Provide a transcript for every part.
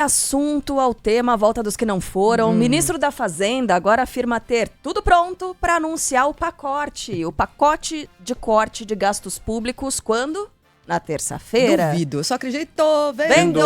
Assunto ao tema, a volta dos que não foram. O ministro da Fazenda agora afirma ter tudo pronto para anunciar o pacote de corte de gastos públicos, quando? Na terça-feira. Duvido, só acreditou, Vendo!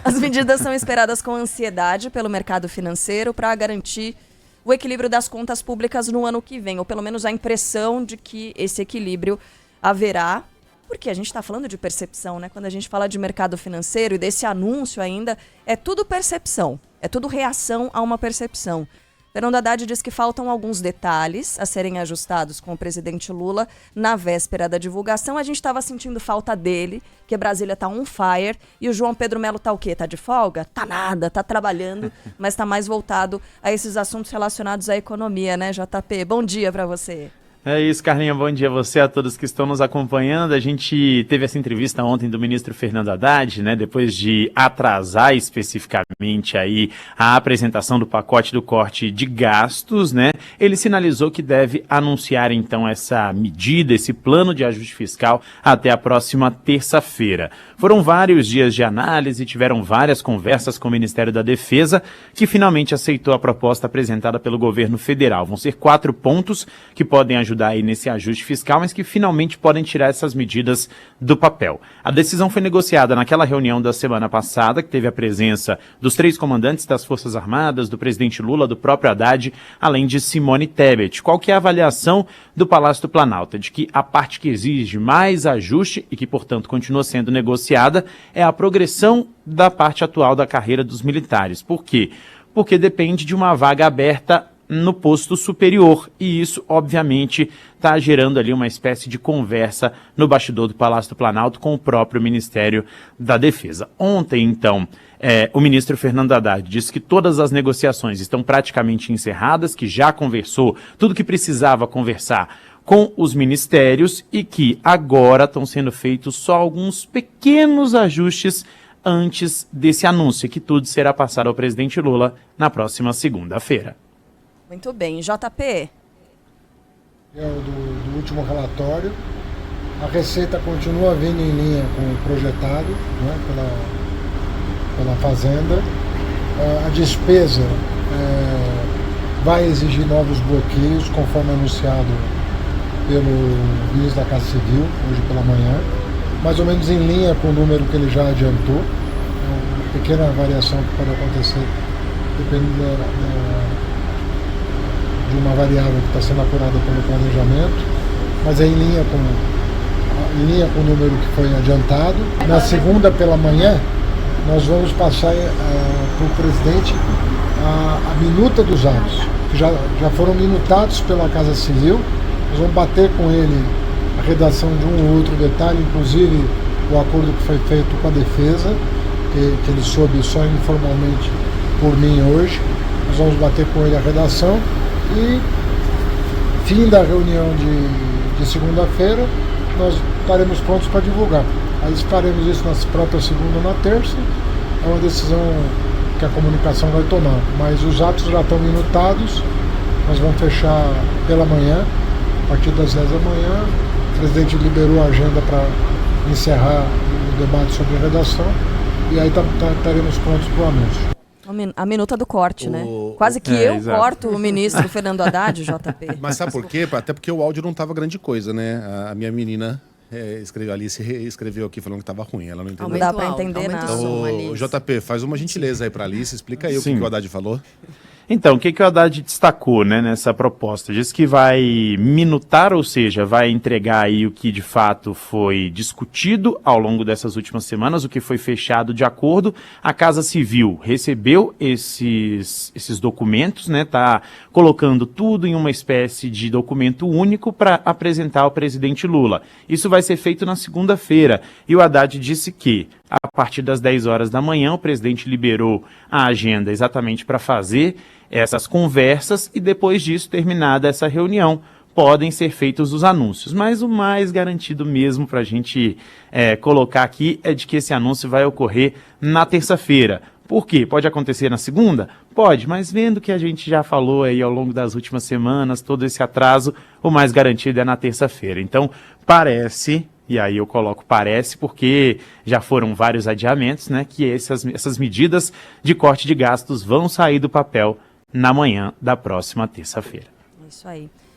As medidas são esperadas com ansiedade pelo mercado financeiro para garantir o equilíbrio das contas públicas no ano que vem, ou pelo menos a impressão de que esse equilíbrio haverá. Porque a gente está falando de percepção, né? Quando a gente fala de mercado financeiro e desse anúncio ainda, é tudo percepção, é tudo reação a uma percepção. Fernando Haddad diz que faltam alguns detalhes a serem ajustados com o presidente Lula na véspera da divulgação. A gente estava sentindo falta dele, que Brasília tá on fire, e o João Pedro Melo tá o quê? Tá de folga? Tá nada, tá trabalhando, mas tá mais voltado a esses assuntos relacionados à economia, né, JP? Bom dia para você. É isso, Carlinha, bom dia a você, a todos que estão nos acompanhando. A gente teve essa entrevista ontem do ministro Fernando Haddad, né, depois de atrasar especificamente aí a apresentação do pacote do corte de gastos, né, ele sinalizou que deve anunciar então essa medida, esse plano de ajuste fiscal até a próxima terça-feira. Foram vários dias de análise, tiveram várias conversas com o Ministério da Defesa, que finalmente aceitou a proposta apresentada pelo governo federal. Vão ser 4 pontos que podem ajudar aí nesse ajuste fiscal, mas que finalmente podem tirar essas medidas do papel. A decisão foi negociada naquela reunião da semana passada, que teve a presença dos 3 comandantes das Forças Armadas, do presidente Lula, do próprio Haddad, além de Simone Tebet. Qual que é a avaliação do Palácio do Planalto? De que a parte que exige mais ajuste e que, portanto, continua sendo negociada é a progressão da parte atual da carreira dos militares. Por quê? Porque depende de uma vaga aberta no posto superior, e isso obviamente está gerando ali uma espécie de conversa no bastidor do Palácio do Planalto com o próprio Ministério da Defesa. Ontem, então, o ministro Fernando Haddad disse que todas as negociações estão praticamente encerradas, que já conversou tudo que precisava conversar com os ministérios e que agora estão sendo feitos só alguns pequenos ajustes antes desse anúncio, que tudo será passado ao presidente Lula na próxima segunda-feira. Muito bem. JP? Do último relatório, a receita continua vindo em linha com o projetado, né, pela Fazenda. A despesa vai exigir novos bloqueios, conforme anunciado pelo ministro da Casa Civil, hoje pela manhã, mais ou menos em linha com o número que ele já adiantou. Uma pequena variação que pode acontecer dependendo de uma variável que está sendo apurada pelo planejamento, mas é em linha com o número que foi adiantado. Na segunda pela manhã, nós vamos passar para o presidente a minuta dos atos, que já foram minutados pela Casa Civil. Nós vamos bater com ele a redação de um ou outro detalhe, inclusive o acordo que foi feito com a Defesa, que ele soube só informalmente por mim hoje. Nós vamos bater com ele a redação. E fim da reunião de segunda-feira, nós estaremos prontos para divulgar. Aí faremos isso na própria segunda ou na terça. É uma decisão que a comunicação vai tomar. Mas os atos já estão minutados. Nós vamos fechar pela manhã, a partir das 10 da manhã. O presidente liberou a agenda para encerrar o debate sobre a redação. E aí estaremos prontos para o anúncio. A minuta do corte, né? Quase que eu exato. Corto o ministro Fernando Haddad, JP. Mas sabe por quê? Até porque o áudio não estava grande coisa, né? A minha menina Alice escreveu aqui falando que estava ruim, ela não entendeu. Não dá para entender nada. Ô, JP, faz uma gentileza aí para Alice, explica aí o que o Haddad falou. Então, o que o Haddad destacou, né, nessa proposta? Diz que vai minutar, ou seja, vai entregar aí o que de fato foi discutido ao longo dessas últimas semanas, o que foi fechado de acordo. A Casa Civil recebeu esses documentos, né, tá colocando tudo em uma espécie de documento único para apresentar ao presidente Lula. Isso vai ser feito na segunda-feira. E o Haddad disse que, a partir das 10 horas da manhã, o presidente liberou a agenda exatamente para fazer essas conversas e depois disso, terminada essa reunião, podem ser feitos os anúncios. Mas o mais garantido mesmo para a gente colocar aqui é de que esse anúncio vai ocorrer na terça-feira. Por quê? Pode acontecer na segunda? Pode, mas vendo que a gente já falou aí ao longo das últimas semanas, todo esse atraso, o mais garantido é na terça-feira. Então, parece E aí eu coloco parece porque já foram vários adiamentos, né, que essas medidas de corte de gastos vão sair do papel na manhã da próxima terça-feira. Isso aí.